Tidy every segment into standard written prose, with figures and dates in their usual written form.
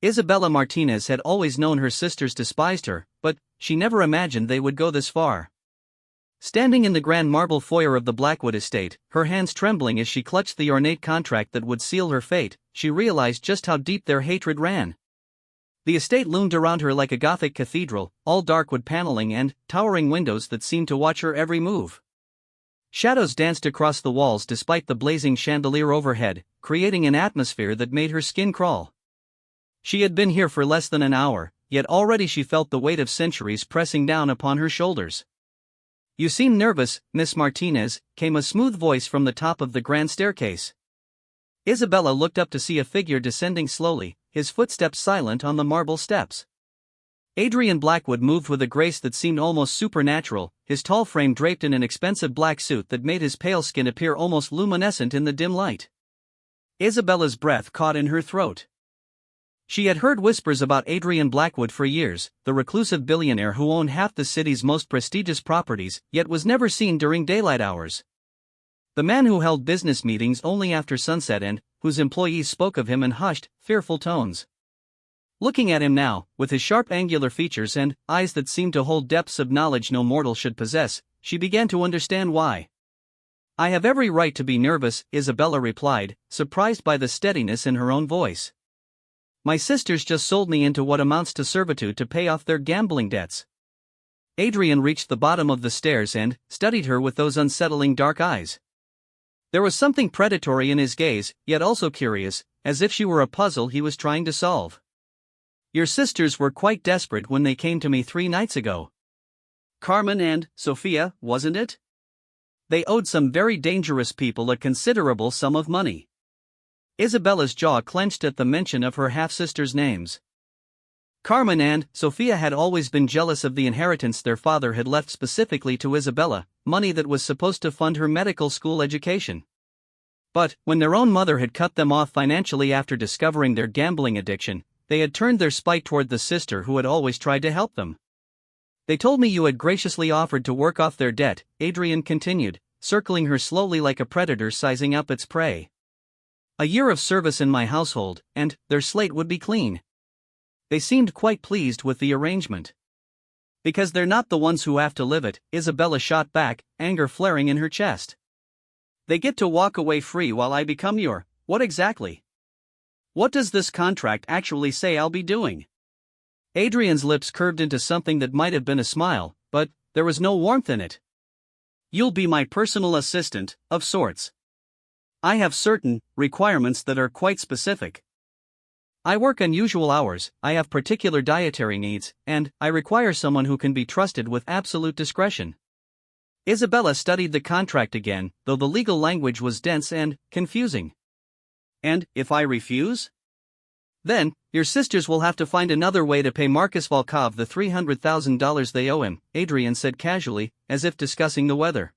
Isabella Martinez had always known her sisters despised her, but she never imagined they would go this far. Standing in the grand marble foyer of the Blackwood estate, her hands trembling as she clutched the ornate contract that would seal her fate, she realized just how deep their hatred ran. The estate loomed around her like a Gothic cathedral, all dark wood paneling and towering windows that seemed to watch her every move. Shadows danced across the walls despite the blazing chandelier overhead, creating an atmosphere that made her skin crawl. She had been here for less than an hour, yet already she felt the weight of centuries pressing down upon her shoulders. "You seem nervous, Miss Martinez," came a smooth voice from the top of the grand staircase. Isabella looked up to see a figure descending slowly, his footsteps silent on the marble steps. Adrian Blackwood moved with a grace that seemed almost supernatural, his tall frame draped in an expensive black suit that made his pale skin appear almost luminescent in the dim light. Isabella's breath caught in her throat. She had heard whispers about Adrian Blackwood for years, the reclusive billionaire who owned half the city's most prestigious properties, yet was never seen during daylight hours. The man who held business meetings only after sunset and whose employees spoke of him in hushed, fearful tones. Looking at him now, with his sharp angular features and eyes that seemed to hold depths of knowledge no mortal should possess, she began to understand why. "I have every right to be nervous," Isabella replied, surprised by the steadiness in her own voice. "My sisters just sold me into what amounts to servitude to pay off their gambling debts." Adrian reached the bottom of the stairs and studied her with those unsettling dark eyes. There was something predatory in his gaze, yet also curious, as if she were a puzzle he was trying to solve. "Your sisters were quite desperate when they came to me 3 nights ago. Carmen and Sophia, wasn't it? They owed some very dangerous people a considerable sum of money." Isabella's jaw clenched at the mention of her half-sisters' names. Carmen and Sophia had always been jealous of the inheritance their father had left specifically to Isabella, money that was supposed to fund her medical school education. But, when their own mother had cut them off financially after discovering their gambling addiction, they had turned their spite toward the sister who had always tried to help them. "They told me you had graciously offered to work off their debt," Adrian continued, circling her slowly like a predator sizing up its prey. "A year of service in my household, and their slate would be clean." They seemed quite pleased with the arrangement. "Because they're not the ones who have to live it," Isabella shot back, anger flaring in her chest. "They get to walk away free while I become your, what exactly? What does this contract actually say I'll be doing?" Adrian's lips curved into something that might have been a smile, but there was no warmth in it. "You'll be my personal assistant, of sorts. I have certain requirements that are quite specific. I work unusual hours, I have particular dietary needs, and I require someone who can be trusted with absolute discretion." Isabella studied the contract again, though the legal language was dense and confusing. "And if I refuse? Then, your sisters will have to find another way to pay Marcus Volkov the $300,000 they owe him," Adrian said casually, as if discussing the weather.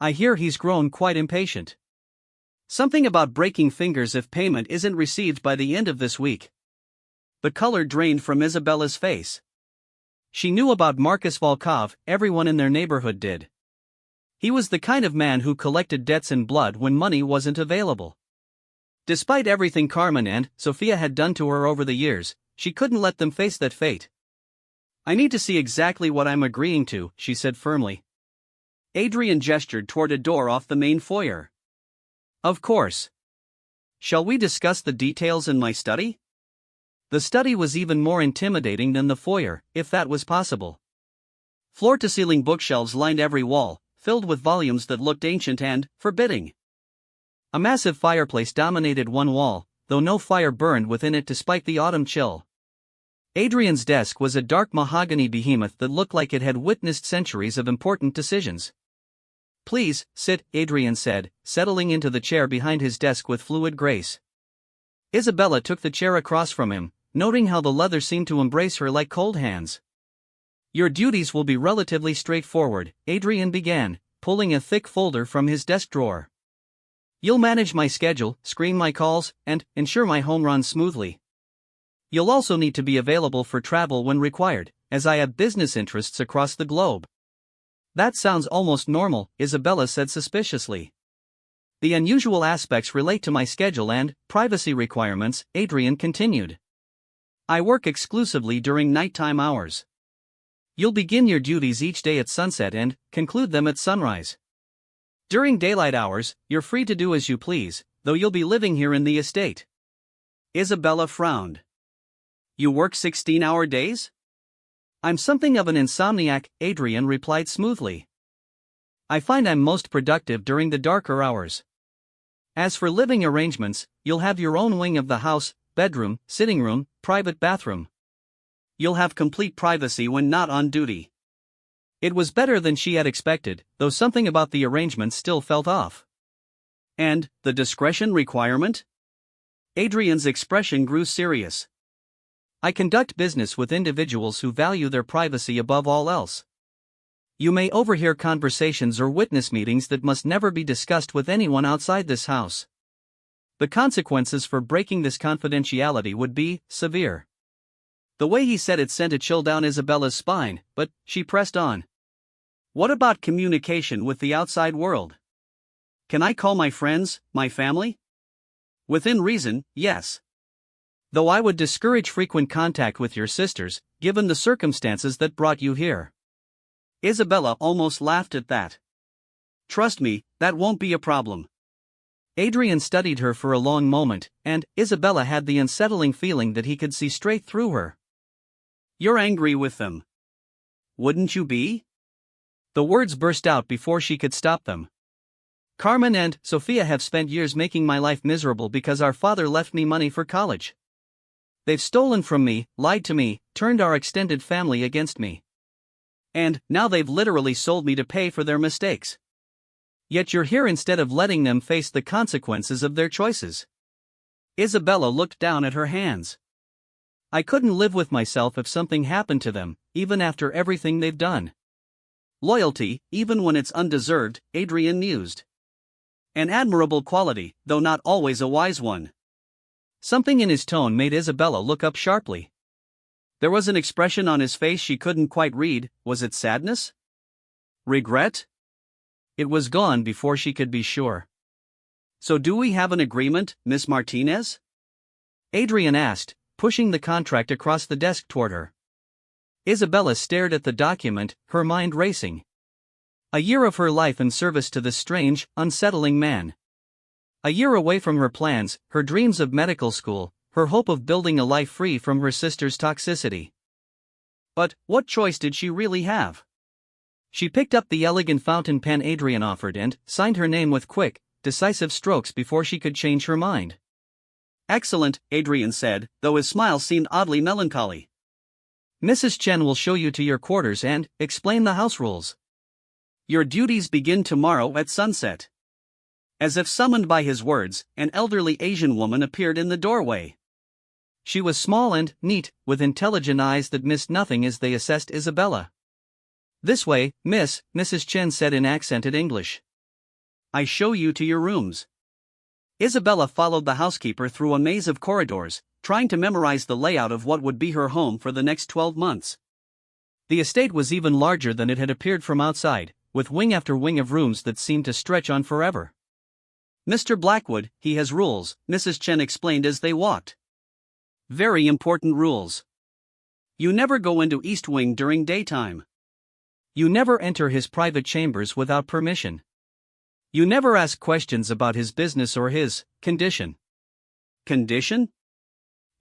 "I hear he's grown quite impatient. Something about breaking fingers if payment isn't received by the end of this week." The color drained from Isabella's face. She knew about Marcus Volkov, everyone in their neighborhood did. He was the kind of man who collected debts in blood when money wasn't available. Despite everything Carmen and Sophia had done to her over the years, she couldn't let them face that fate. "I need to see exactly what I'm agreeing to," she said firmly. Adrian gestured toward a door off the main foyer. "Of course. Shall we discuss the details in my study?" The study was even more intimidating than the foyer, if that was possible. Floor-to-ceiling bookshelves lined every wall, filled with volumes that looked ancient and forbidding. A massive fireplace dominated one wall, though no fire burned within it despite the autumn chill. Adrian's desk was a dark mahogany behemoth that looked like it had witnessed centuries of important decisions. "Please, sit," Adrian said, settling into the chair behind his desk with fluid grace. Isabella took the chair across from him, noting how the leather seemed to embrace her like cold hands. "Your duties will be relatively straightforward," Adrian began, pulling a thick folder from his desk drawer. "You'll manage my schedule, screen my calls, and ensure my home runs smoothly. You'll also need to be available for travel when required, as I have business interests across the globe." "That sounds almost normal," Isabella said suspiciously. "The unusual aspects relate to my schedule and privacy requirements," Adrian continued. I work exclusively during nighttime hours. You'll begin your duties each day at sunset and conclude them at sunrise. During daylight hours, you're free to do as you please, though you'll be living here in the estate." Isabella frowned. "You work 16-hour days?" "I'm something of an insomniac," Adrian replied smoothly. "I find I'm most productive during the darker hours. As for living arrangements, you'll have your own wing of the house, bedroom, sitting room, private bathroom. You'll have complete privacy when not on duty." It was better than she had expected, though something about the arrangements still felt off. "And the discretion requirement?" Adrian's expression grew serious. "I conduct business with individuals who value their privacy above all else. You may overhear conversations or witness meetings that must never be discussed with anyone outside this house. The consequences for breaking this confidentiality would be severe." The way he said it sent a chill down Isabella's spine, but she pressed on. "What about communication with the outside world? Can I call my friends, my family?" "Within reason, yes. Though I would discourage frequent contact with your sisters, given the circumstances that brought you here." Isabella almost laughed at that. "Trust me, that won't be a problem." Adrian studied her for a long moment, and Isabella had the unsettling feeling that he could see straight through her. "You're angry with them. Wouldn't you be?" The words burst out before she could stop them. "Carmen and Sophia have spent years making my life miserable because our father left me money for college. They've stolen from me, lied to me, turned our extended family against me. And now they've literally sold me to pay for their mistakes. Yet you're here instead of letting them face the consequences of their choices." Isabella looked down at her hands. "I couldn't live with myself if something happened to them, even after everything they've done." Loyalty, even when it's undeserved, Adrian mused. An admirable quality, though not always a wise one. Something in his tone made Isabella look up sharply. There was an expression on his face she couldn't quite read. Was it sadness? Regret? It was gone before she could be sure. "So do we have an agreement, Miss Martinez?" Adrian asked, pushing the contract across the desk toward her. Isabella stared at the document, her mind racing. A year of her life in service to this strange, unsettling man. A year away from her plans, her dreams of medical school, her hope of building a life free from her sister's toxicity. But what choice did she really have? She picked up the elegant fountain pen Adrian offered and signed her name with quick, decisive strokes before she could change her mind. "Excellent," Adrian said, though his smile seemed oddly melancholy. "Mrs. Chen will show you to your quarters and explain the house rules. Your duties begin tomorrow at sunset." As if summoned by his words, an elderly Asian woman appeared in the doorway. She was small and neat, with intelligent eyes that missed nothing as they assessed Isabella. "This way, Mrs. Chen said in accented English. "I show you to your rooms." Isabella followed the housekeeper through a maze of corridors, trying to memorize the layout of what would be her home for the next 12 months. The estate was even larger than it had appeared from outside, with wing after wing of rooms that seemed to stretch on forever. "Mr. Blackwood, he has rules," Mrs. Chen explained as they walked. "Very important rules. You never go into East Wing during daytime. You never enter his private chambers without permission. You never ask questions about his business or his condition." "Condition?"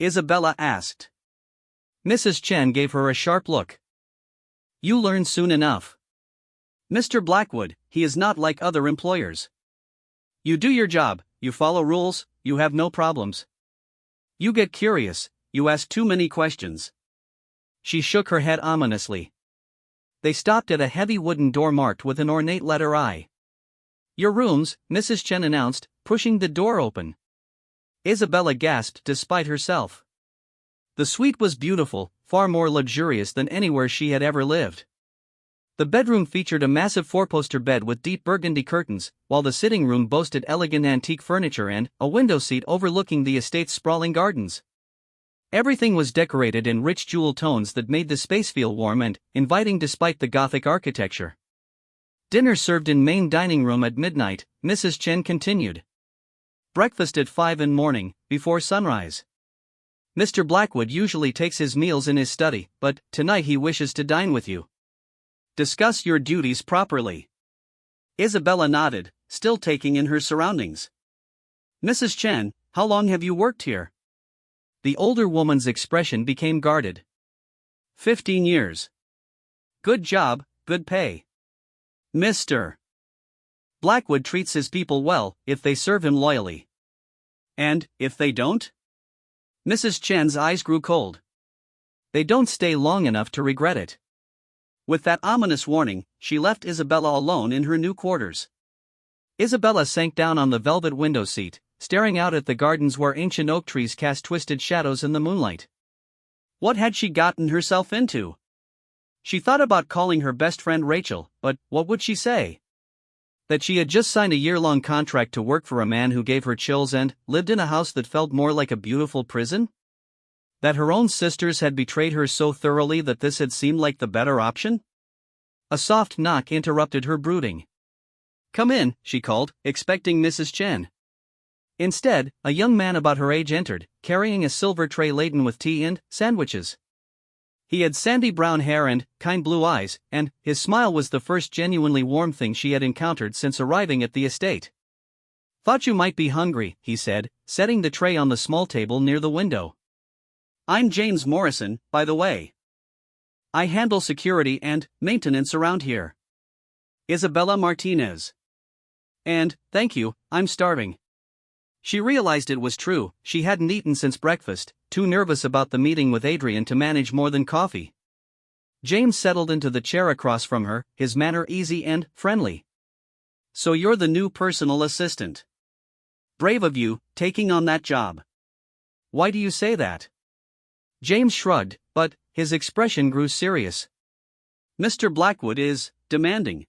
Isabella asked. Mrs. Chen gave her a sharp look. "You learn soon enough. Mr. Blackwood, he is not like other employers. You do your job, you follow rules, you have no problems. You get curious, you ask too many questions." She shook her head ominously. They stopped at a heavy wooden door marked with an ornate letter I. "Your rooms," Mrs. Chen announced, pushing the door open. Isabella gasped despite herself. The suite was beautiful, far more luxurious than anywhere she had ever lived. The bedroom featured a massive four-poster bed with deep burgundy curtains, while the sitting room boasted elegant antique furniture and a window seat overlooking the estate's sprawling gardens. Everything was decorated in rich jewel tones that made the space feel warm and inviting despite the Gothic architecture. Dinner served in main dining room at midnight, Mrs. Chen continued. Breakfast at 5 in morning, before sunrise. Mr. Blackwood usually takes his meals in his study, but tonight he wishes to dine with you. Discuss your duties properly. Isabella nodded, still taking in her surroundings. Mrs. Chen, how long have you worked here? The older woman's expression became guarded. 15 years. Good job, good pay. Mr. Blackwood treats his people well, if they serve him loyally. And, if they don't? Mrs. Chen's eyes grew cold. They don't stay long enough to regret it. With that ominous warning, she left Isabella alone in her new quarters. Isabella sank down on the velvet window seat, staring out at the gardens where ancient oak trees cast twisted shadows in the moonlight. What had she gotten herself into? She thought about calling her best friend Rachel, but what would she say? That she had just signed a year-long contract to work for a man who gave her chills and lived in a house that felt more like a beautiful prison? That her own sisters had betrayed her so thoroughly that this had seemed like the better option? A soft knock interrupted her brooding. Come in, she called, expecting Mrs. Chen. Instead, a young man about her age entered, carrying a silver tray laden with tea and sandwiches. He had sandy brown hair and kind blue eyes, and his smile was the first genuinely warm thing she had encountered since arriving at the estate. Thought you might be hungry, he said, setting the tray on the small table near the window. I'm James Morrison, by the way. I handle security and maintenance around here. Isabella Martinez. And, thank you, I'm starving. She realized it was true, she hadn't eaten since breakfast, too nervous about the meeting with Adrian to manage more than coffee. James settled into the chair across from her, his manner easy and friendly. So you're the new personal assistant. Brave of you, taking on that job. Why do you say that? James shrugged, but his expression grew serious. Mr. Blackwood is demanding.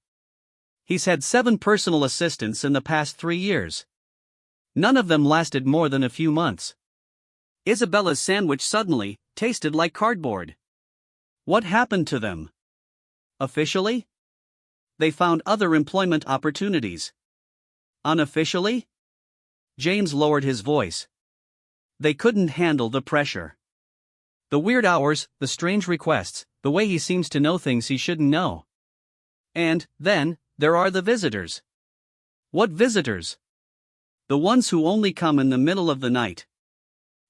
He's had 7 personal assistants in the past 3 years. None of them lasted more than a few months. Isabella's sandwich suddenly tasted like cardboard. What happened to them? Officially? They found other employment opportunities. Unofficially? James lowered his voice. They couldn't handle the pressure. The weird hours, the strange requests, the way he seems to know things he shouldn't know. And, then, there are the visitors. What visitors? The ones who only come in the middle of the night.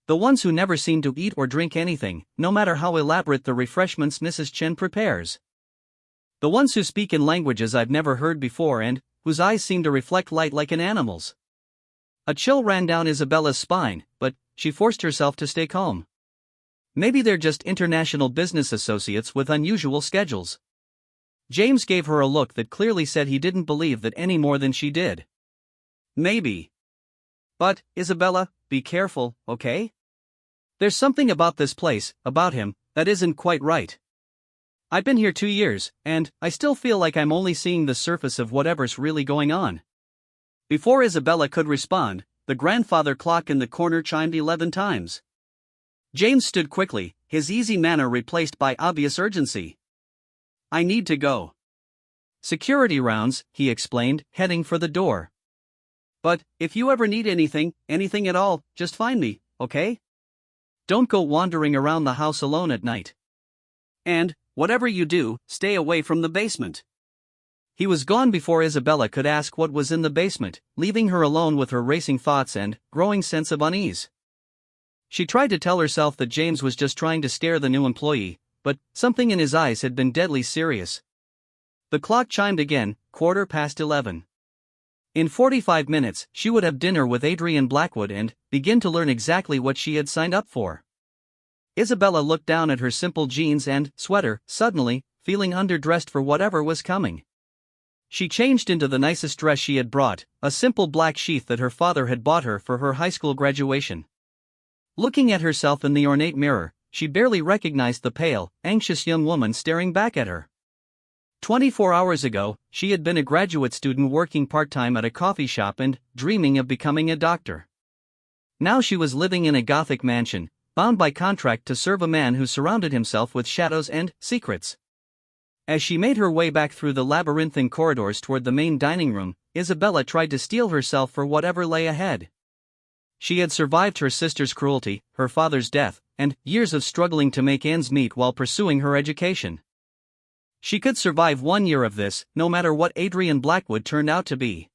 The ones who never seem to eat or drink anything, no matter how elaborate the refreshments Mrs. Chen prepares. The ones who speak in languages I've never heard before and whose eyes seem to reflect light like an animal's. A chill ran down Isabella's spine, but she forced herself to stay calm. Maybe they're just international business associates with unusual schedules. James gave her a look that clearly said he didn't believe that any more than she did. Maybe. But, Isabella, be careful, okay? There's something about this place, about him, that isn't quite right. I've been here 2 years, and I still feel like I'm only seeing the surface of whatever's really going on. Before Isabella could respond, the grandfather clock in the corner chimed 11 times. James stood quickly, his easy manner replaced by obvious urgency. I need to go. Security rounds, he explained, heading for the door. But, if you ever need anything at all, just find me, okay? Don't go wandering around the house alone at night. And, whatever you do, stay away from the basement. He was gone before Isabella could ask what was in the basement, leaving her alone with her racing thoughts and growing sense of unease. She tried to tell herself that James was just trying to scare the new employee, but something in his eyes had been deadly serious. The clock chimed again, 11:15. In 45 minutes, she would have dinner with Adrian Blackwood and begin to learn exactly what she had signed up for. Isabella looked down at her simple jeans and sweater, suddenly, feeling underdressed for whatever was coming. She changed into the nicest dress she had brought, a simple black sheath that her father had bought her for her high school graduation. Looking at herself in the ornate mirror, she barely recognized the pale, anxious young woman staring back at her. 24 hours ago, she had been a graduate student working part-time at a coffee shop and dreaming of becoming a doctor. Now she was living in a Gothic mansion, bound by contract to serve a man who surrounded himself with shadows and secrets. As she made her way back through the labyrinthine corridors toward the main dining room, Isabella tried to steel herself for whatever lay ahead. She had survived her sister's cruelty, her father's death, and years of struggling to make ends meet while pursuing her education. She could survive 1 year of this, no matter what Adrian Blackwood turned out to be.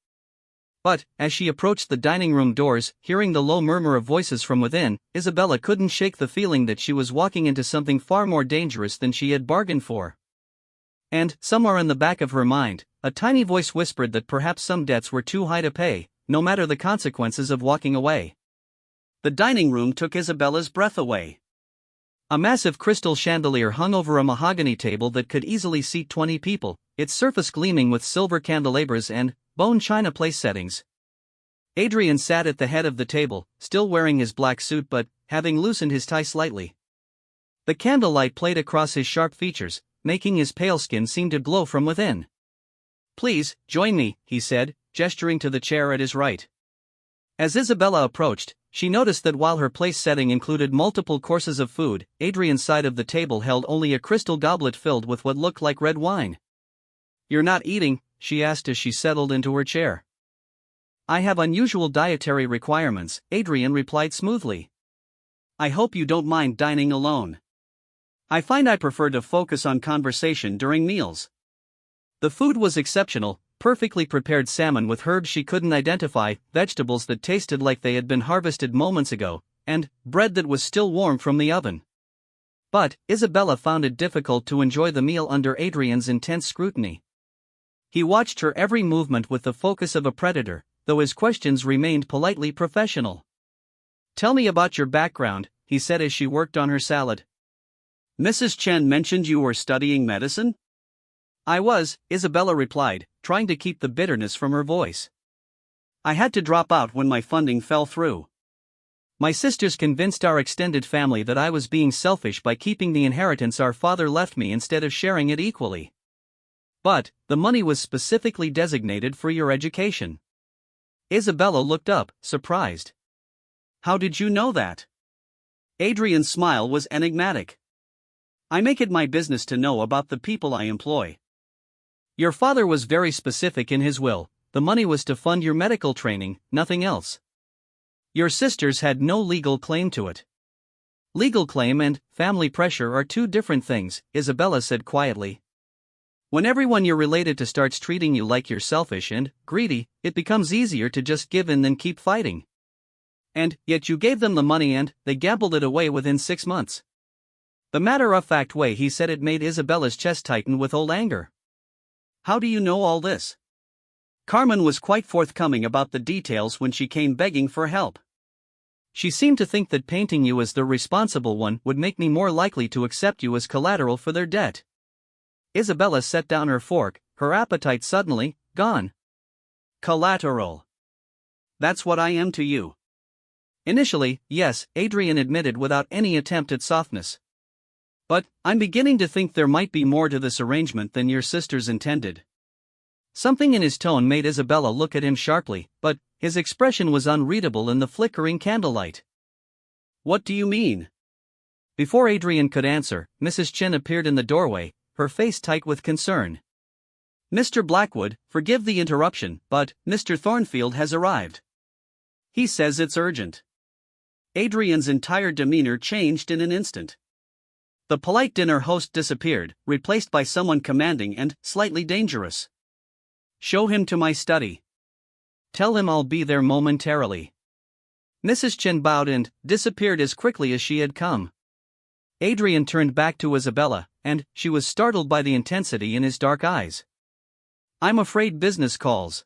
But, as she approached the dining room doors, hearing the low murmur of voices from within, Isabella couldn't shake the feeling that she was walking into something far more dangerous than she had bargained for. And, somewhere in the back of her mind, a tiny voice whispered that perhaps some debts were too high to pay, no matter the consequences of walking away. The dining room took Isabella's breath away. A massive crystal chandelier hung over a mahogany table that could easily seat 20 people, its surface gleaming with silver candelabras and bone china place settings. Adrian sat at the head of the table, still wearing his black suit but having loosened his tie slightly. The candlelight played across his sharp features, making his pale skin seem to glow from within. "Please, join me," he said, gesturing to the chair at his right. As Isabella approached, she noticed that while her place setting included multiple courses of food, Adrian's side of the table held only a crystal goblet filled with what looked like red wine. "You're not eating?" she asked as she settled into her chair. "I have unusual dietary requirements," Adrian replied smoothly. "I hope you don't mind dining alone. I find I prefer to focus on conversation during meals." The food was exceptional: perfectly prepared salmon with herbs she couldn't identify, vegetables that tasted like they had been harvested moments ago, and bread that was still warm from the oven. But Isabella found it difficult to enjoy the meal under Adrian's intense scrutiny. He watched her every movement with the focus of a predator, though his questions remained politely professional. "Tell me about your background," he said as she worked on her salad. "Mrs. Chen mentioned you were studying medicine?" "I was," Isabella replied, trying to keep the bitterness from her voice. "I had to drop out when my funding fell through. My sisters convinced our extended family that I was being selfish by keeping the inheritance our father left me instead of sharing it equally. But the money was specifically designated for your education." Isabella looked up, surprised. "How did you know that?" Adrian's smile was enigmatic. "I make it my business to know about the people I employ. Your father was very specific in his will: the money was to fund your medical training, nothing else. Your sisters had no legal claim to it." "Legal claim and family pressure are two different things," Isabella said quietly. "When everyone you're related to starts treating you like you're selfish and greedy, it becomes easier to just give in than keep fighting. And yet you gave them the money and they gambled it away within 6 months." The matter-of-fact way he said it made Isabella's chest tighten with old anger. "How do you know all this?" Carmen was quite forthcoming about the details when she came begging for help. "She seemed to think that painting you as the responsible one would make me more likely to accept you as collateral for their debt." Isabella set down her fork, her appetite suddenly gone. "Collateral. That's what I am to you." "Initially, yes," Adrian admitted without any attempt at softness. "But I'm beginning to think there might be more to this arrangement than your sisters intended." Something in his tone made Isabella look at him sharply, but his expression was unreadable in the flickering candlelight. "What do you mean?" Before Adrian could answer, Mrs. Chen appeared in the doorway, her face tight with concern. "Mr. Blackwood, forgive the interruption, but Mr. Thornfield has arrived. He says it's urgent." Adrian's entire demeanor changed in an instant. The polite dinner host disappeared, replaced by someone commanding and slightly dangerous. "Show him to my study. Tell him I'll be there momentarily." Mrs. Chen bowed and disappeared as quickly as she had come. Adrian turned back to Isabella, and she was startled by the intensity in his dark eyes. "I'm afraid business calls.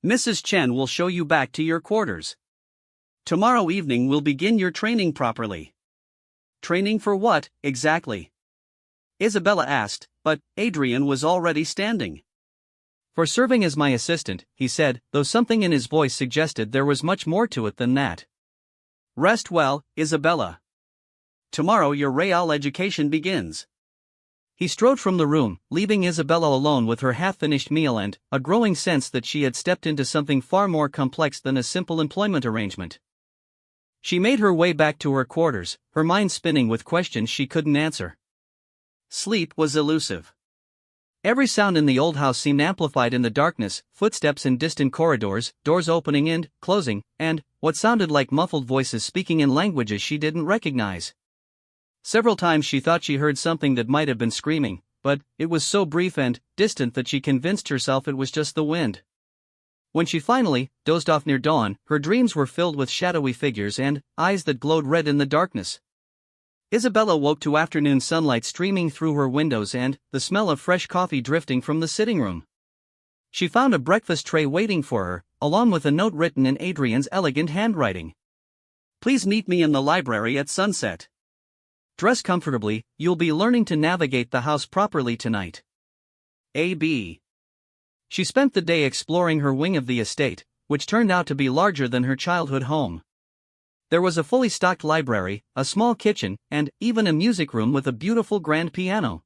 Mrs. Chen will show you back to your quarters. Tomorrow evening we'll begin your training properly." "Training for what, exactly?" Isabella asked, but Adrian was already standing. "For serving as my assistant," he said, though something in his voice suggested there was much more to it than that. "Rest well, Isabella. Tomorrow your real education begins." He strode from the room, leaving Isabella alone with her half-finished meal and a growing sense that she had stepped into something far more complex than a simple employment arrangement. She made her way back to her quarters, her mind spinning with questions she couldn't answer. Sleep was elusive. Every sound in the old house seemed amplified in the darkness: footsteps in distant corridors, doors opening and closing, and what sounded like muffled voices speaking in languages she didn't recognize. Several times she thought she heard something that might have been screaming, but it was so brief and distant that she convinced herself it was just the wind. When she finally dozed off near dawn, her dreams were filled with shadowy figures and eyes that glowed red in the darkness. Isabella woke to afternoon sunlight streaming through her windows and the smell of fresh coffee drifting from the sitting room. She found a breakfast tray waiting for her, along with a note written in Adrian's elegant handwriting. "Please meet me in the library at sunset. Dress comfortably, you'll be learning to navigate the house properly tonight. A.B." She spent the day exploring her wing of the estate, which turned out to be larger than her childhood home. There was a fully stocked library, a small kitchen, and even a music room with a beautiful grand piano.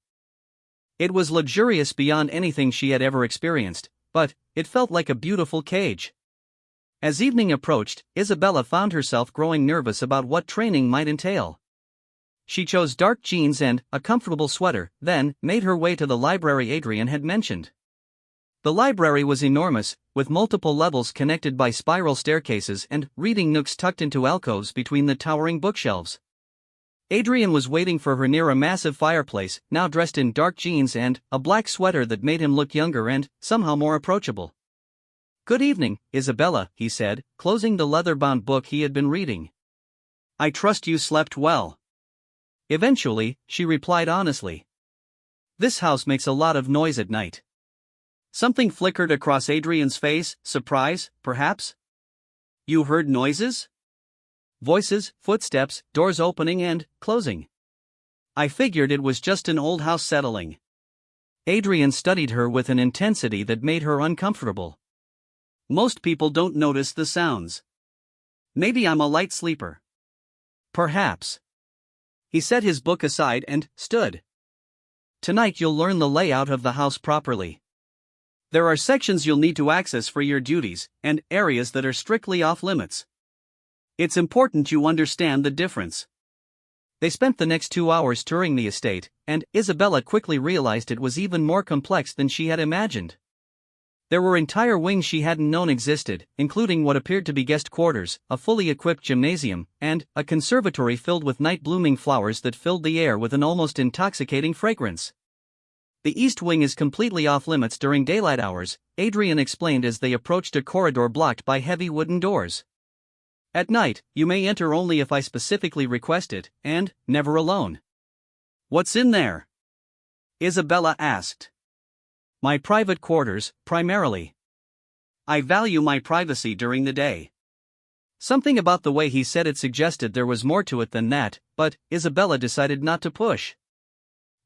It was luxurious beyond anything she had ever experienced, but it felt like a beautiful cage. As evening approached, Isabella found herself growing nervous about what training might entail. She chose dark jeans and a comfortable sweater, then made her way to the library Adrian had mentioned. The library was enormous, with multiple levels connected by spiral staircases and reading nooks tucked into alcoves between the towering bookshelves. Adrian was waiting for her near a massive fireplace, now dressed in dark jeans and a black sweater that made him look younger and somehow more approachable. "Good evening, Isabella," he said, closing the leather-bound book he had been reading. "I trust you slept well." Eventually, she replied honestly. "This house makes a lot of noise at night." Something flickered across Adrian's face: surprise, perhaps? "You heard noises?" "Voices, footsteps, doors opening and closing." "I figured it was just an old house settling." Adrian studied her with an intensity that made her uncomfortable. "Most people don't notice the sounds. Maybe I'm a light sleeper." "Perhaps." He set his book aside and stood. "Tonight you'll learn the layout of the house properly. There are sections you'll need to access for your duties, and areas that are strictly off-limits. It's important you understand the difference." They spent the next 2 hours touring the estate, and Isabella quickly realized it was even more complex than she had imagined. There were entire wings she hadn't known existed, including what appeared to be guest quarters, a fully equipped gymnasium, and a conservatory filled with night-blooming flowers that filled the air with an almost intoxicating fragrance. "The east wing is completely off-limits during daylight hours," Adrian explained as they approached a corridor blocked by heavy wooden doors. "At night, you may enter only if I specifically request it, and never alone." "What's in there?" Isabella asked. "My private quarters, primarily. I value my privacy during the day." Something about the way he said it suggested there was more to it than that, but Isabella decided not to push.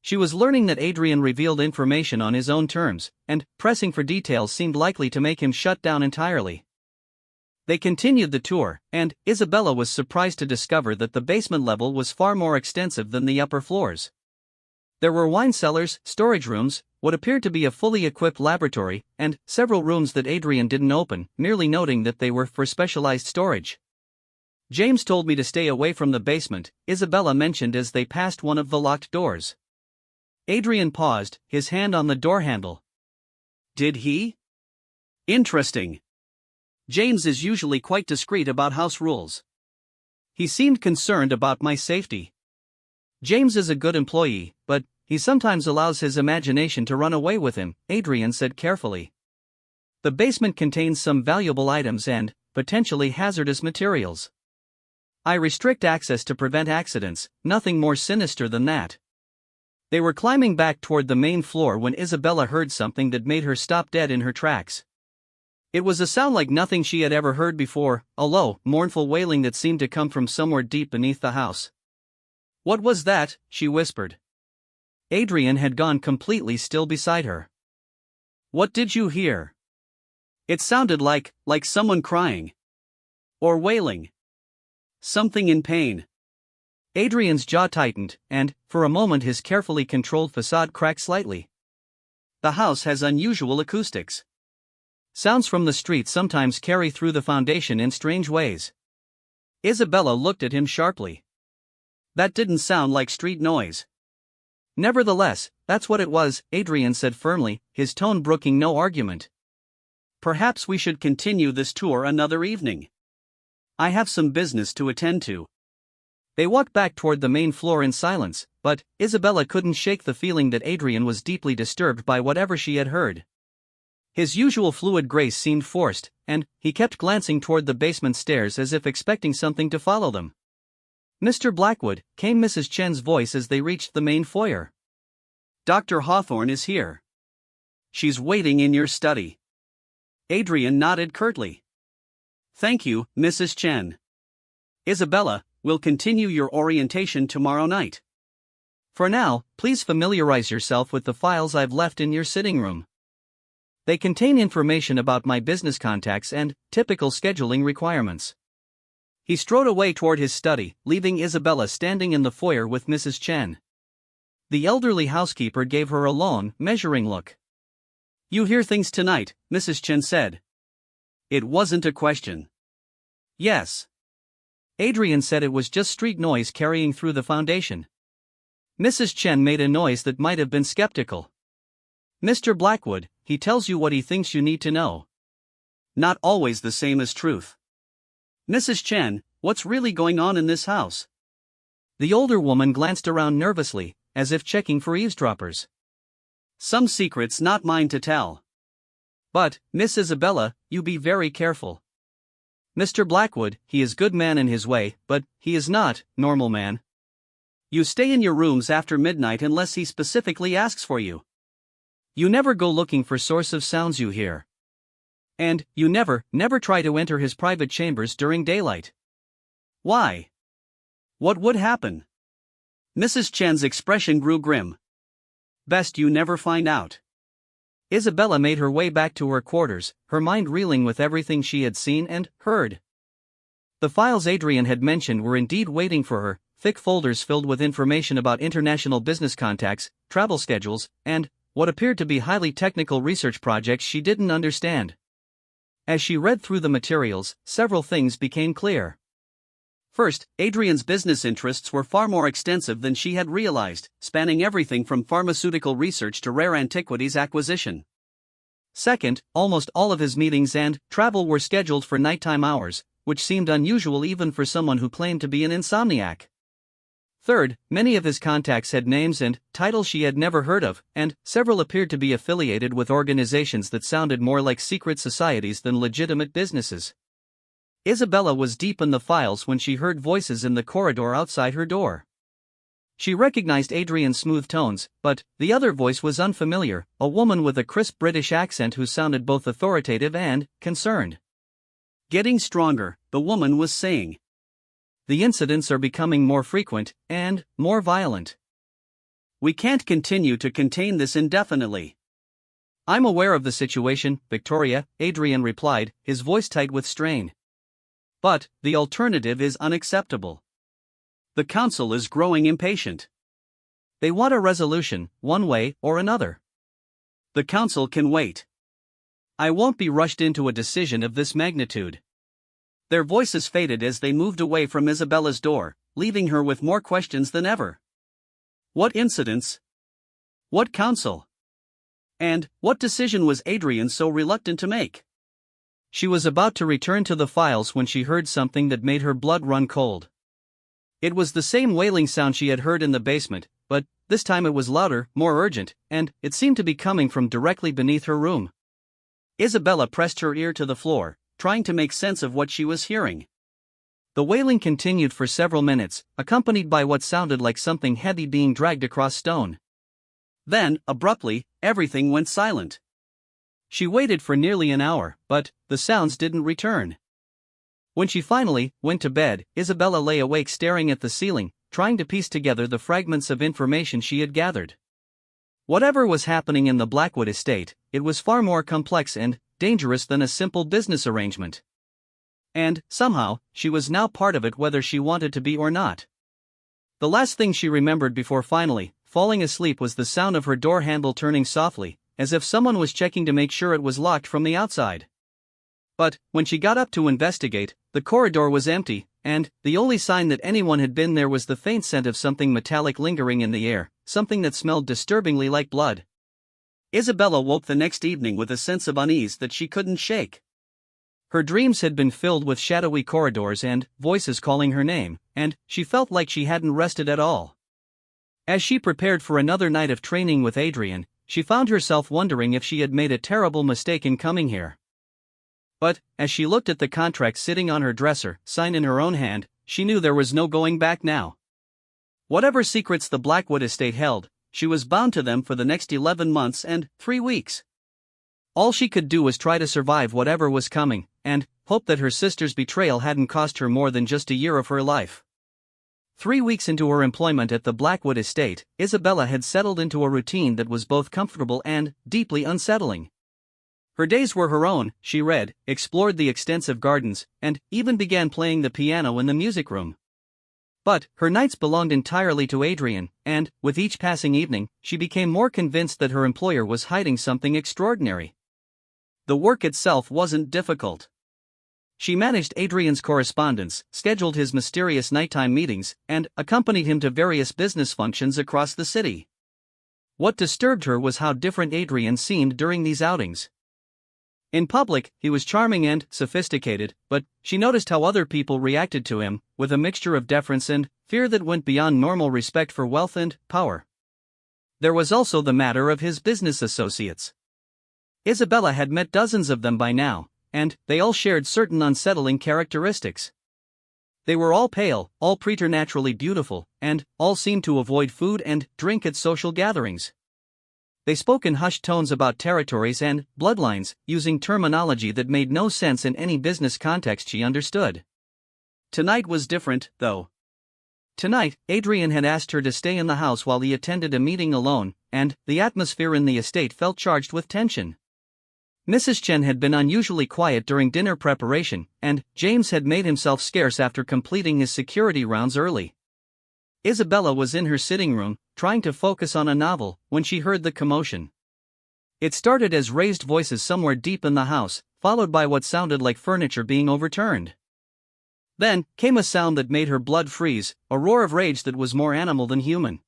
She was learning that Adrian revealed information on his own terms, and pressing for details seemed likely to make him shut down entirely. They continued the tour, and Isabella was surprised to discover that the basement level was far more extensive than the upper floors. There were wine cellars, storage rooms, what appeared to be a fully equipped laboratory, and several rooms that Adrian didn't open, merely noting that they were for specialized storage. "James told me to stay away from the basement," Isabella mentioned as they passed one of the locked doors. Adrian paused, his hand on the door handle. "Did he? Interesting. James is usually quite discreet about house rules. He seemed concerned about my safety." "James is a good employee, but he sometimes allows his imagination to run away with him," Adrian said carefully. "The basement contains some valuable items and potentially hazardous materials. I restrict access to prevent accidents, nothing more sinister than that." They were climbing back toward the main floor when Isabella heard something that made her stop dead in her tracks. It was a sound like nothing she had ever heard before, a low, mournful wailing that seemed to come from somewhere deep beneath the house. "What was that?" she whispered. Adrian had gone completely still beside her. "What did you hear?" "It sounded like someone crying. Or wailing. Something in pain." Adrian's jaw tightened, and, for a moment his carefully controlled facade cracked slightly. "The house has unusual acoustics. Sounds from the street sometimes carry through the foundation in strange ways." Isabella looked at him sharply. "That didn't sound like street noise." Nevertheless, that's what it was, Adrian said firmly, his tone brooking no argument. Perhaps we should continue this tour another evening. I have some business to attend to. They walked back toward the main floor in silence, but Isabella couldn't shake the feeling that Adrian was deeply disturbed by whatever she had heard. His usual fluid grace seemed forced, and he kept glancing toward the basement stairs as if expecting something to follow them. "Mr. Blackwood," came Mrs. Chen's voice as they reached the main foyer. "Dr. Hawthorne is here. She's waiting in your study." Adrian nodded curtly. "Thank you, Mrs. Chen. Isabella, we'll continue your orientation tomorrow night. For now, please familiarize yourself with the files I've left in your sitting room. They contain information about my business contacts and typical scheduling requirements." He strode away toward his study, leaving Isabella standing in the foyer with Mrs. Chen. The elderly housekeeper gave her a long, measuring look. "You hear things tonight," Mrs. Chen said. It wasn't a question. "Yes." Adrian said it was just street noise carrying through the foundation. Mrs. Chen made a noise that might have been skeptical. "Mr. Blackwood, he tells you what he thinks you need to know." "Not always the same as truth. Mrs. Chen, what's really going on in this house?" The older woman glanced around nervously, as if checking for eavesdroppers. "Some secrets not mine to tell." "But, Miss Isabella, you be very careful. Mr. Blackwood, he is good man in his way, but he is not normal man. You stay in your rooms after midnight unless he specifically asks for you. You never go looking for source of sounds you hear. And you never try to enter his private chambers during daylight." "Why? What would happen?" Mrs. Chen's expression grew grim. "Best you never find out." Isabella made her way back to her quarters, her mind reeling with everything she had seen and heard. The files Adrian had mentioned were indeed waiting for her, thick folders filled with information about international business contacts, travel schedules, and what appeared to be highly technical research projects she didn't understand. As she read through the materials, several things became clear. First, Adrian's business interests were far more extensive than she had realized, spanning everything from pharmaceutical research to rare antiquities acquisition. Second, almost all of his meetings and travel were scheduled for nighttime hours, which seemed unusual even for someone who claimed to be an insomniac. Third, many of his contacts had names and titles she had never heard of, and several appeared to be affiliated with organizations that sounded more like secret societies than legitimate businesses. Isabella was deep in the files when she heard voices in the corridor outside her door. She recognized Adrian's smooth tones, but the other voice was unfamiliar, a woman with a crisp British accent who sounded both authoritative and concerned. "Getting stronger," the woman was saying. "The incidents are becoming more frequent and more violent. We can't continue to contain this indefinitely." "I'm aware of the situation, Victoria," Adrian replied, his voice tight with strain. "But the alternative is unacceptable. The council is growing impatient. They want a resolution, one way or another." "The council can wait. I won't be rushed into a decision of this magnitude." Their voices faded as they moved away from Isabella's door, leaving her with more questions than ever. What incidents? What council? And what decision was Adrian so reluctant to make? She was about to return to the files when she heard something that made her blood run cold. It was the same wailing sound she had heard in the basement, but this time it was louder, more urgent, and it seemed to be coming from directly beneath her room. Isabella pressed her ear to the floor, trying to make sense of what she was hearing. The wailing continued for several minutes, accompanied by what sounded like something heavy being dragged across stone. Then, abruptly, everything went silent. She waited for nearly an hour, but the sounds didn't return. When she finally went to bed, Isabella lay awake staring at the ceiling, trying to piece together the fragments of information she had gathered. Whatever was happening in the Blackwood estate, it was far more complex and dangerous than a simple business arrangement. And, somehow, she was now part of it whether she wanted to be or not. The last thing she remembered before finally falling asleep was the sound of her door handle turning softly, as if someone was checking to make sure it was locked from the outside. But, when she got up to investigate, the corridor was empty, and the only sign that anyone had been there was the faint scent of something metallic lingering in the air, something that smelled disturbingly like blood. Isabella woke the next evening with a sense of unease that she couldn't shake. Her dreams had been filled with shadowy corridors and voices calling her name, and she felt like she hadn't rested at all. As she prepared for another night of training with Adrian, she found herself wondering if she had made a terrible mistake in coming here. But, as she looked at the contract sitting on her dresser, signed in her own hand, she knew there was no going back now. Whatever secrets the Blackwood estate held, she was bound to them for the next 11 months and 3 weeks. All she could do was try to survive whatever was coming, and hope that her sister's betrayal hadn't cost her more than just a year of her life. 3 weeks into her employment at the Blackwood estate, Isabella had settled into a routine that was both comfortable and deeply unsettling. Her days were her own. She read, explored the extensive gardens, and even began playing the piano in the music room. But her nights belonged entirely to Adrian, and, with each passing evening, she became more convinced that her employer was hiding something extraordinary. The work itself wasn't difficult. She managed Adrian's correspondence, scheduled his mysterious nighttime meetings, and accompanied him to various business functions across the city. What disturbed her was how different Adrian seemed during these outings. In public, he was charming and sophisticated, but she noticed how other people reacted to him, with a mixture of deference and fear that went beyond normal respect for wealth and power. There was also the matter of his business associates. Isabella had met dozens of them by now, and they all shared certain unsettling characteristics. They were all pale, all preternaturally beautiful, and all seemed to avoid food and drink at social gatherings. They spoke in hushed tones about territories and bloodlines, using terminology that made no sense in any business context she understood. Tonight was different, though. Tonight, Adrian had asked her to stay in the house while he attended a meeting alone, and the atmosphere in the estate felt charged with tension. Mrs. Chen had been unusually quiet during dinner preparation, and James had made himself scarce after completing his security rounds early. Isabella was in her sitting room, trying to focus on a novel, when she heard the commotion. It started as raised voices somewhere deep in the house, followed by what sounded like furniture being overturned. Then came a sound that made her blood freeze, a roar of rage that was more animal than human.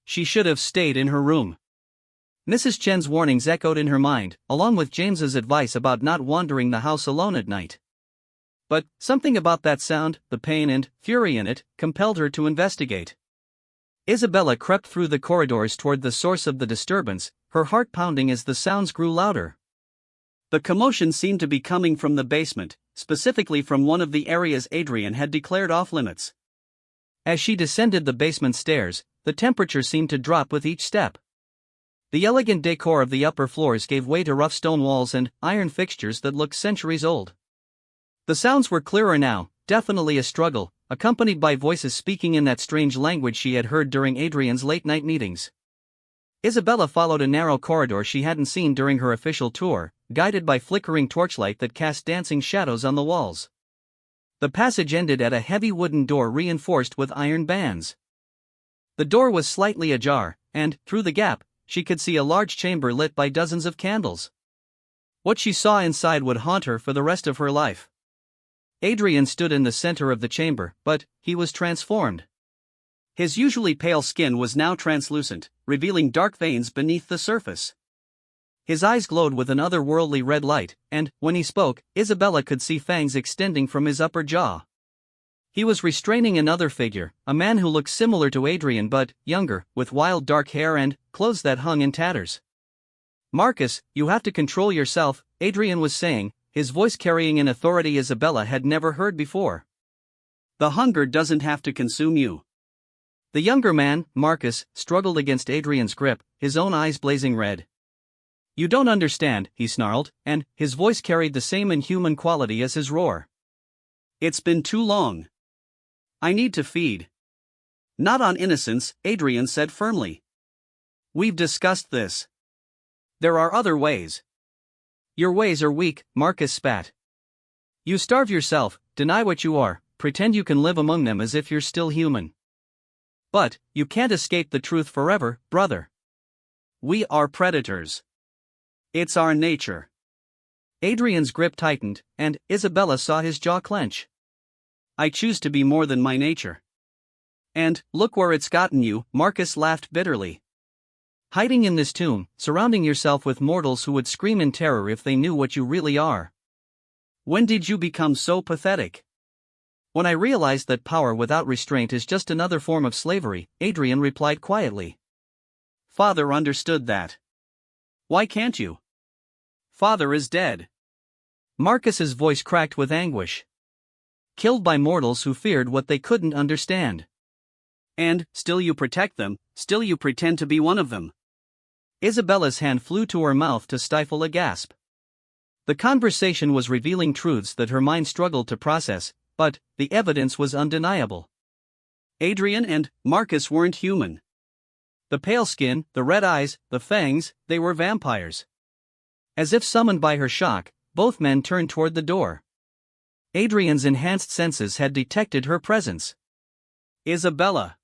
She should have stayed in her room. Mrs. Chen's warnings echoed in her mind, along with James's advice about not wandering the house alone at night. But something about that sound, the pain and fury in it, compelled her to investigate. Isabella crept through the corridors toward the source of the disturbance, her heart pounding as the sounds grew louder. The commotion seemed to be coming from the basement, specifically from one of the areas Adrian had declared off-limits. As she descended the basement stairs, the temperature seemed to drop with each step. The elegant decor of the upper floors gave way to rough stone walls and iron fixtures that looked centuries old. The sounds were clearer now, definitely a struggle, accompanied by voices speaking in that strange language she had heard during Adrian's late-night meetings. Isabella followed a narrow corridor she hadn't seen during her official tour, guided by flickering torchlight that cast dancing shadows on the walls. The passage ended at a heavy wooden door reinforced with iron bands. The door was slightly ajar, and, through the gap, she could see a large chamber lit by dozens of candles. What she saw inside would haunt her for the rest of her life. Adrian stood in the center of the chamber, but he was transformed. His usually pale skin was now translucent, revealing dark veins beneath the surface. His eyes glowed with an otherworldly red light, and, when he spoke, Isabella could see fangs extending from his upper jaw. He was restraining another figure, a man who looked similar to Adrian but younger, with wild dark hair and clothes that hung in tatters. "Marcus, you have to control yourself," Adrian was saying, his voice carrying an authority Isabella had never heard before. "The hunger doesn't have to consume you." The younger man, Marcus, struggled against Adrian's grip, his own eyes blazing red. "You don't understand," he snarled, and his voice carried the same inhuman quality as his roar. "It's been too long. I need to feed." "Not on innocence," Adrian said firmly. "We've discussed this. There are other ways." "Your ways are weak," Marcus spat. "You starve yourself, deny what you are, pretend you can live among them as if you're still human. But you can't escape the truth forever, brother. We are predators. It's our nature. Adrian's grip tightened, and Isabella saw his jaw clench. I choose to be more than my nature. And, look where it's gotten you, Marcus laughed bitterly. Hiding in this tomb, surrounding yourself with mortals who would scream in terror if they knew what you really are. When did you become so pathetic? When I realized that power without restraint is just another form of slavery, Adrian replied quietly. Father understood that. Why can't you? Father is dead. Marcus's voice cracked with anguish. Killed by mortals who feared what they couldn't understand. And, still you protect them, still you pretend to be one of them. Isabella's hand flew to her mouth to stifle a gasp. The conversation was revealing truths that her mind struggled to process, but the evidence was undeniable. Adrian and Marcus weren't human. The pale skin, the red eyes, the fangs, they were vampires. As if summoned by her shock, both men turned toward the door. Adrian's enhanced senses had detected her presence. Isabella.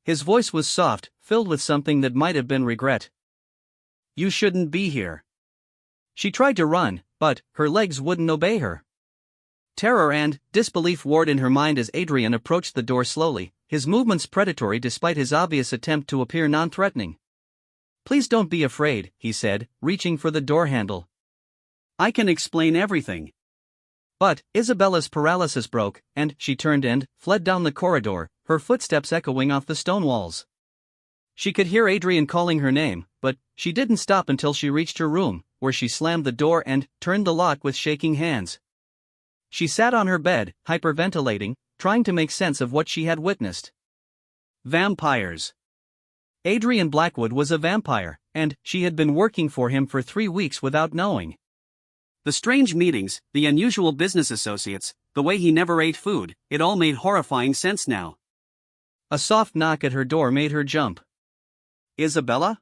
His voice was soft, filled with something that might have been regret. You shouldn't be here. She tried to run, but her legs wouldn't obey her. Terror and disbelief warred in her mind as Adrian approached the door slowly, his movements predatory despite his obvious attempt to appear non-threatening. Please don't be afraid, he said, reaching for the door handle. I can explain everything. But Isabella's paralysis broke, and she turned and fled down the corridor, her footsteps echoing off the stone walls. She could hear Adrian calling her name, but she didn't stop until she reached her room, where she slammed the door and turned the lock with shaking hands. She sat on her bed, hyperventilating, trying to make sense of what she had witnessed. Vampires. Adrian Blackwood was a vampire, and she had been working for him for 3 weeks without knowing. The strange meetings, the unusual business associates, the way he never ate food, it all made horrifying sense now. A soft knock at her door made her jump. Isabella?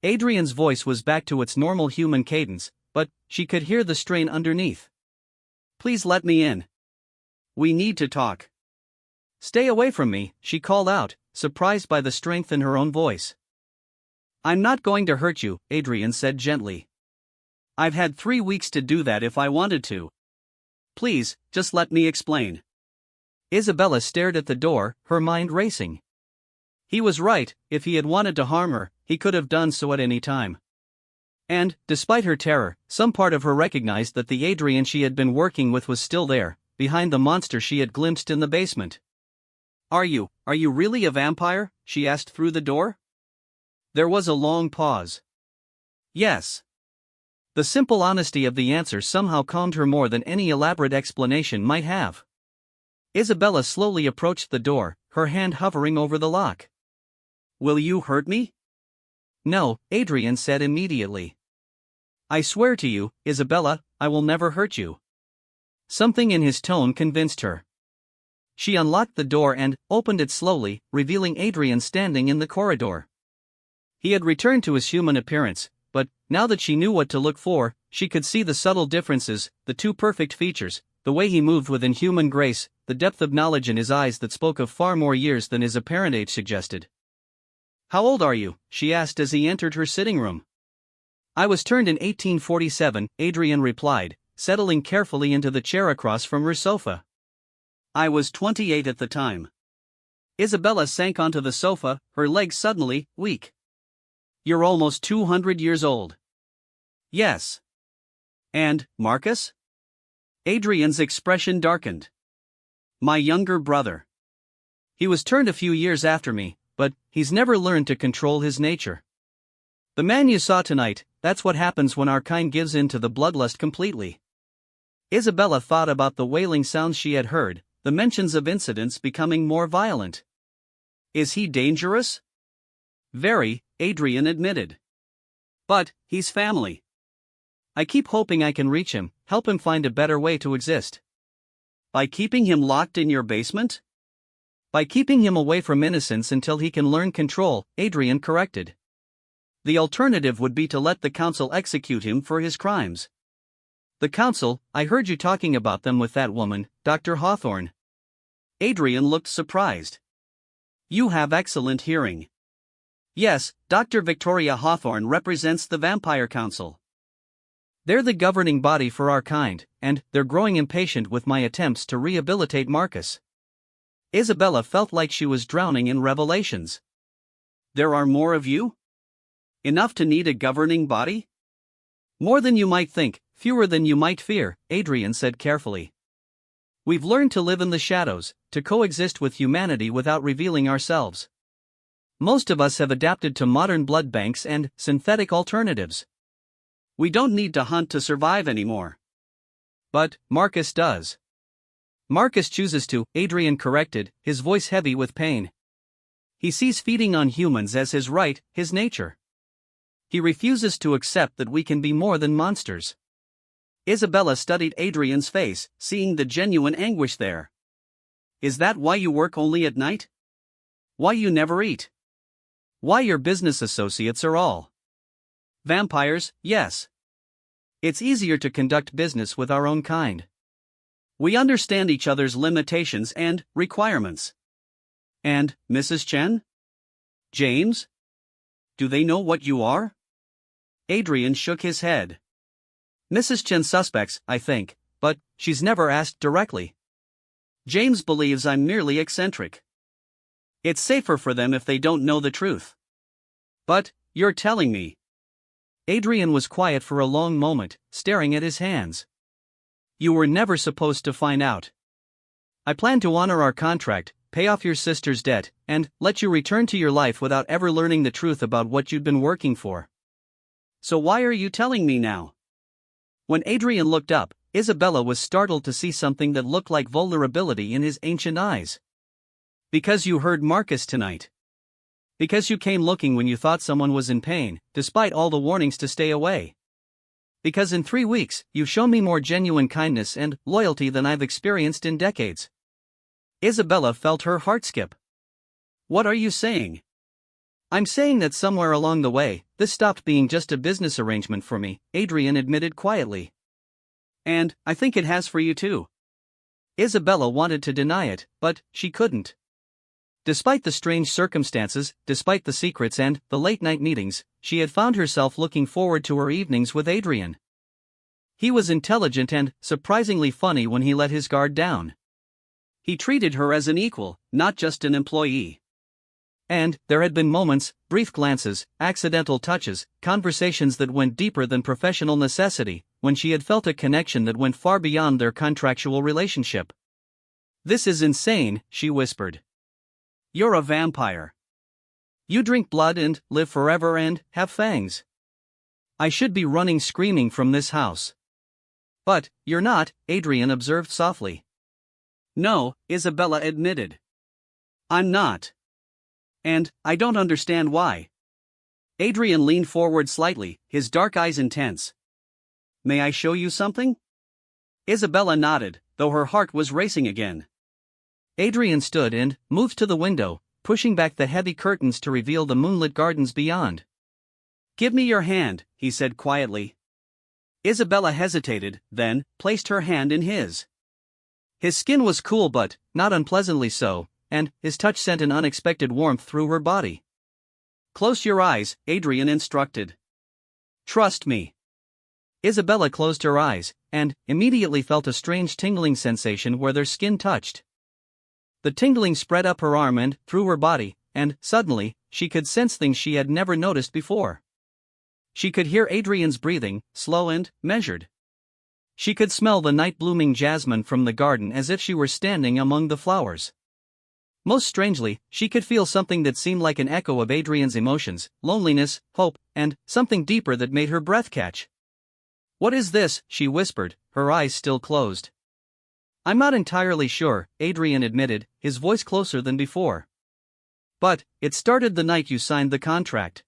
Adrian's voice was back to its normal human cadence, but she could hear the strain underneath. Please let me in. We need to talk. Stay away from me, she called out, surprised by the strength in her own voice. I'm not going to hurt you, Adrian said gently. I've had 3 weeks to do that if I wanted to. Please, just let me explain. Isabella stared at the door, her mind racing. He was right, if he had wanted to harm her, he could have done so at any time. And, despite her terror, some part of her recognized that the Adrian she had been working with was still there, behind the monster she had glimpsed in the basement. Are you really a vampire? She asked through the door. There was a long pause. Yes. The simple honesty of the answer somehow calmed her more than any elaborate explanation might have. Isabella slowly approached the door, her hand hovering over the lock. Will you hurt me? No, Adrian said immediately. I swear to you, Isabella, I will never hurt you. Something in his tone convinced her. She unlocked the door and opened it slowly, revealing Adrian standing in the corridor. He had returned to his human appearance, but now that she knew what to look for, she could see the subtle differences, the two perfect features, the way he moved with inhuman grace, the depth of knowledge in his eyes that spoke of far more years than his apparent age suggested. How old are you? She asked as he entered her sitting room. I was turned in 1847, Adrian replied, settling carefully into the chair across from her sofa. I was 28 at the time. Isabella sank onto the sofa, her legs suddenly weak. You're almost 200 years old. Yes. And, Marcus? Adrian's expression darkened. My younger brother. He was turned a few years after me, but he's never learned to control his nature. The man you saw tonight, that's what happens when our kind gives in to the bloodlust completely. Isabella thought about the wailing sounds she had heard, the mentions of incidents becoming more violent. Is he dangerous? Very, Adrian admitted. But he's family. I keep hoping I can reach him, help him find a better way to exist. By keeping him locked in your basement? By keeping him away from innocence until he can learn control, Adrian corrected. The alternative would be to let the council execute him for his crimes. The council, I heard you talking about them with that woman, Dr. Hawthorne. Adrian looked surprised. You have excellent hearing. Yes, Dr. Victoria Hawthorne represents the Vampire Council. They're the governing body for our kind, and they're growing impatient with my attempts to rehabilitate Marcus. Isabella felt like she was drowning in revelations. There are more of you? Enough to need a governing body? More than you might think, fewer than you might fear, Adrian said carefully. We've learned to live in the shadows, to coexist with humanity without revealing ourselves. Most of us have adapted to modern blood banks and synthetic alternatives. We don't need to hunt to survive anymore. But Marcus does. Marcus chooses to, Adrian corrected, his voice heavy with pain. He sees feeding on humans as his right, his nature. He refuses to accept that we can be more than monsters. Isabella studied Adrian's face, seeing the genuine anguish there. Is that why you work only at night? Why you never eat? Why your business associates are all vampires? Yes. It's easier to conduct business with our own kind. We understand each other's limitations and requirements. And, Mrs. Chen? James? Do they know what you are? Adrian shook his head. Mrs. Chen suspects, I think, but she's never asked directly. James believes I'm merely eccentric. It's safer for them if they don't know the truth. But, you're telling me. Adrian was quiet for a long moment, staring at his hands. You were never supposed to find out. I plan to honor our contract, pay off your sister's debt, and let you return to your life without ever learning the truth about what you'd been working for. So why are you telling me now? When Adrian looked up, Isabella was startled to see something that looked like vulnerability in his ancient eyes. Because you heard Marcus tonight. Because you came looking when you thought someone was in pain, despite all the warnings to stay away. Because in 3 weeks, you've shown me more genuine kindness and loyalty than I've experienced in decades. Isabella felt her heart skip. What are you saying? I'm saying that somewhere along the way, this stopped being just a business arrangement for me, Adrian admitted quietly. And I think it has for you too. Isabella wanted to deny it, but she couldn't. Despite the strange circumstances, despite the secrets and the late-night meetings, she had found herself looking forward to her evenings with Adrian. He was intelligent and surprisingly funny when he let his guard down. He treated her as an equal, not just an employee. And there had been moments, brief glances, accidental touches, conversations that went deeper than professional necessity, when she had felt a connection that went far beyond their contractual relationship. This is insane, she whispered. You're a vampire. You drink blood and live forever and have fangs. I should be running screaming from this house. But you're not, Adrian observed softly. No, Isabella admitted. I'm not. And I don't understand why. Adrian leaned forward slightly, his dark eyes intense. May I show you something? Isabella nodded, though her heart was racing again. Adrian stood and moved to the window, pushing back the heavy curtains to reveal the moonlit gardens beyond. Give me your hand, he said quietly. Isabella hesitated, then placed her hand in his. His skin was cool but not unpleasantly so, and his touch sent an unexpected warmth through her body. Close your eyes, Adrian instructed. Trust me. Isabella closed her eyes, and immediately felt a strange tingling sensation where their skin touched. The tingling spread up her arm and through her body, and suddenly, she could sense things she had never noticed before. She could hear Adrian's breathing, slow and measured. She could smell the night-blooming jasmine from the garden as if she were standing among the flowers. Most strangely, she could feel something that seemed like an echo of Adrian's emotions, loneliness, hope, and something deeper that made her breath catch. What is this? She whispered, her eyes still closed. I'm not entirely sure, Adrian admitted, his voice closer than before. But it started the night you signed the contract.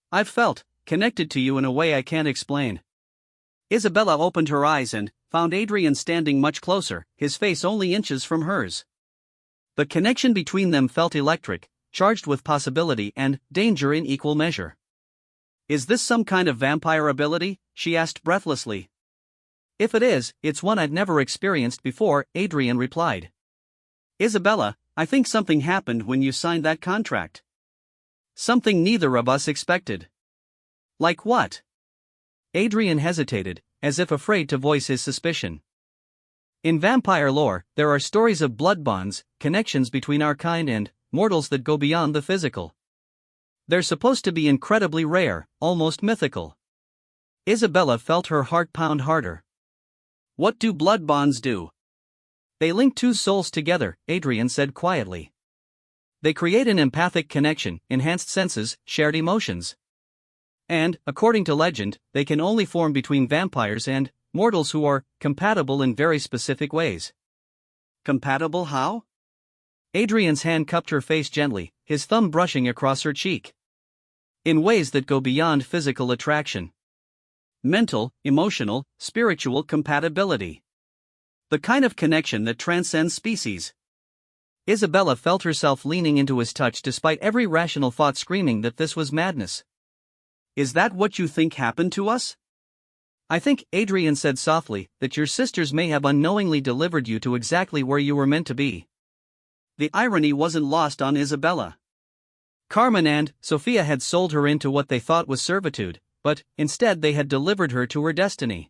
I've felt connected to you in a way I can't explain. Isabella opened her eyes and found Adrian standing much closer, his face only inches from hers. The connection between them felt electric, charged with possibility and danger in equal measure. Is this some kind of vampire ability? She asked breathlessly. If it is, it's one I've never experienced before, Adrian replied. Isabella, I think something happened when you signed that contract. Something neither of us expected. Like what? Adrian hesitated, as if afraid to voice his suspicion. In vampire lore, there are stories of blood bonds, connections between our kind and mortals that go beyond the physical. They're supposed to be incredibly rare, almost mythical. Isabella felt her heart pound harder. What do blood bonds do? They link two souls together, Adrian said quietly. They create an empathic connection, enhanced senses, shared emotions. And, according to legend, they can only form between vampires and mortals who are compatible in very specific ways. Compatible how? Adrian's hand cupped her face gently, his thumb brushing across her cheek. In ways that go beyond physical attraction. Mental, emotional, spiritual compatibility. The kind of connection that transcends species. Isabella felt herself leaning into his touch despite every rational thought screaming that this was madness. Is that what you think happened to us? I think, Adrian said softly, that your sisters may have unknowingly delivered you to exactly where you were meant to be. The irony wasn't lost on Isabella. Carmen and Sophia had sold her into what they thought was servitude, but instead they had delivered her to her destiny.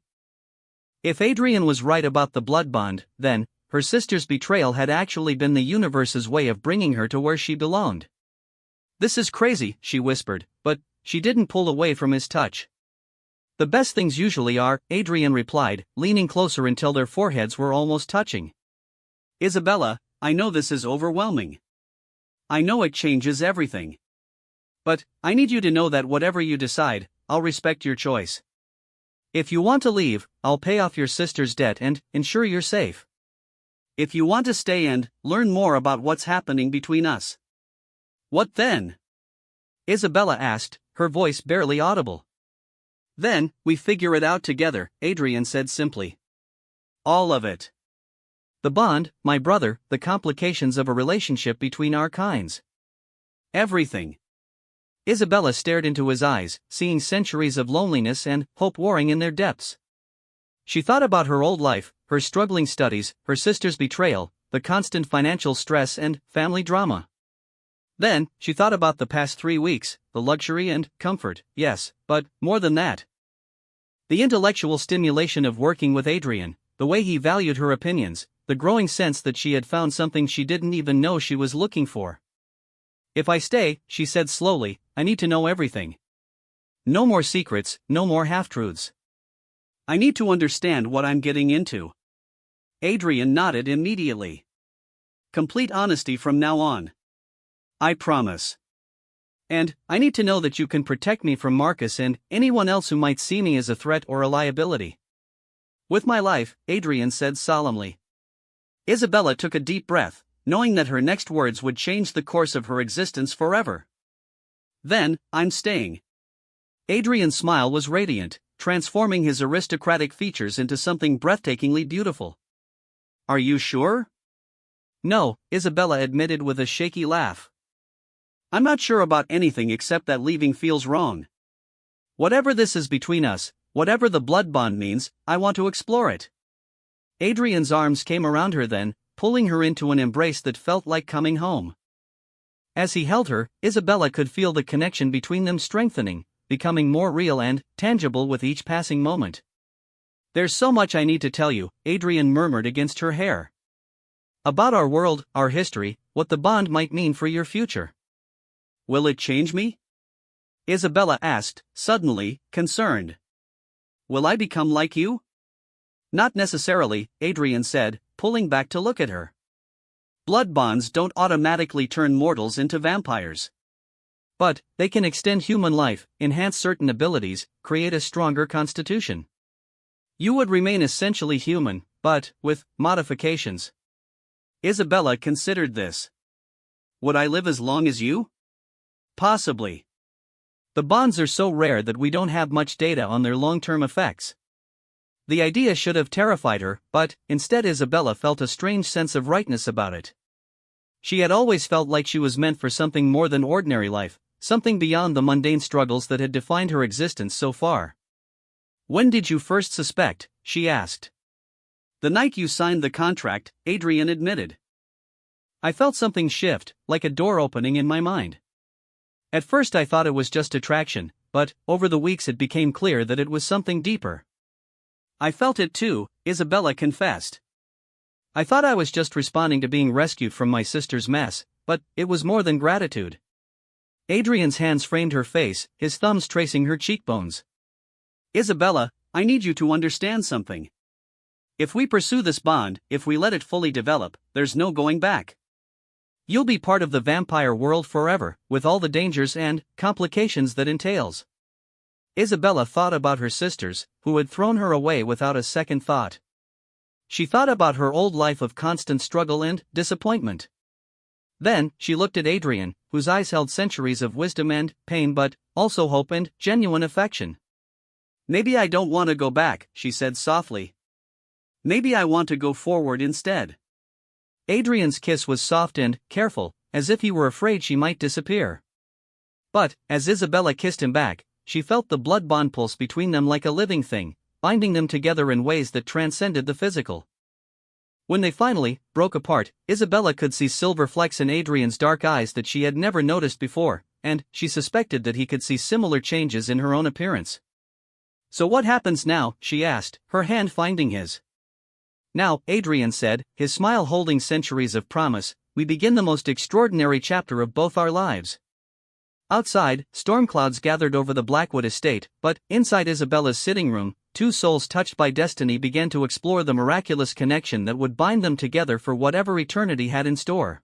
If Adrian was right about the blood bond, then her sister's betrayal had actually been the universe's way of bringing her to where she belonged. This is crazy, she whispered, but she didn't pull away from his touch. The best things usually are, Adrian replied, leaning closer until their foreheads were almost touching. Isabella, I know this is overwhelming. I know it changes everything. But I need you to know that whatever you decide, I'll respect your choice. If you want to leave, I'll pay off your sister's debt and ensure you're safe. If you want to stay and learn more about what's happening between us. What then? Isabella asked, her voice barely audible. Then, we figure it out together, Adrian said simply. All of it. The bond, my brother, the complications of a relationship between our kinds. Everything. Isabella stared into his eyes, seeing centuries of loneliness and hope warring in their depths. She thought about her old life, her struggling studies, her sister's betrayal, the constant financial stress and family drama. Then, she thought about the past 3 weeks, the luxury and comfort, yes, but more than that. The intellectual stimulation of working with Adrian, the way he valued her opinions, the growing sense that she had found something she didn't even know she was looking for. If I stay, she said slowly, I need to know everything. No more secrets, no more half-truths. I need to understand what I'm getting into. Adrian nodded immediately. Complete honesty from now on. I promise. And I need to know that you can protect me from Marcus and anyone else who might see me as a threat or a liability. With my life, Adrian said solemnly. Isabella took a deep breath, knowing that her next words would change the course of her existence forever. Then, I'm staying. Adrian's smile was radiant, transforming his aristocratic features into something breathtakingly beautiful. Are you sure? No, Isabella admitted with a shaky laugh. I'm not sure about anything except that leaving feels wrong. Whatever this is between us, whatever the blood bond means, I want to explore it. Adrian's arms came around her then, pulling her into an embrace that felt like coming home. As he held her, Isabella could feel the connection between them strengthening, becoming more real and tangible with each passing moment. There's so much I need to tell you, Adrian murmured against her hair. About our world, our history, what the bond might mean for your future. Will it change me? Isabella asked, suddenly, concerned. Will I become like you? Not necessarily, Adrian said, pulling back to look at her. Blood bonds don't automatically turn mortals into vampires. But they can extend human life, enhance certain abilities, create a stronger constitution. You would remain essentially human, but with modifications. Isabella considered this. Would I live as long as you? Possibly. The bonds are so rare that we don't have much data on their long-term effects. The idea should have terrified her, but instead Isabella felt a strange sense of rightness about it. She had always felt like she was meant for something more than ordinary life, something beyond the mundane struggles that had defined her existence so far. When did you first suspect? She asked. The night you signed the contract, Adrian admitted. I felt something shift, like a door opening in my mind. At first I thought it was just attraction, but over the weeks it became clear that it was something deeper. I felt it too, Isabella confessed. I thought I was just responding to being rescued from my sister's mess, but it was more than gratitude. Adrian's hands framed her face, his thumbs tracing her cheekbones. Isabella, I need you to understand something. If we pursue this bond, if we let it fully develop, there's no going back. You'll be part of the vampire world forever, with all the dangers and complications that entails. Isabella thought about her sisters, who had thrown her away without a second thought. She thought about her old life of constant struggle and disappointment. Then, she looked at Adrian, whose eyes held centuries of wisdom and pain but also hope and genuine affection. Maybe I don't want to go back, she said softly. Maybe I want to go forward instead. Adrian's kiss was soft and careful, as if he were afraid she might disappear. But, as Isabella kissed him back, she felt the blood bond pulse between them like a living thing, binding them together in ways that transcended the physical. When they finally broke apart, Isabella could see silver flecks in Adrian's dark eyes that she had never noticed before, and she suspected that he could see similar changes in her own appearance. So what happens now? She asked, her hand finding his. Now, Adrian said, his smile holding centuries of promise, we begin the most extraordinary chapter of both our lives. Outside, storm clouds gathered over the Blackwood estate, but inside Isabella's sitting room, two souls touched by destiny began to explore the miraculous connection that would bind them together for whatever eternity had in store.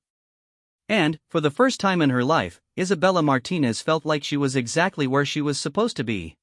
And, for the first time in her life, Isabella Martinez felt like she was exactly where she was supposed to be.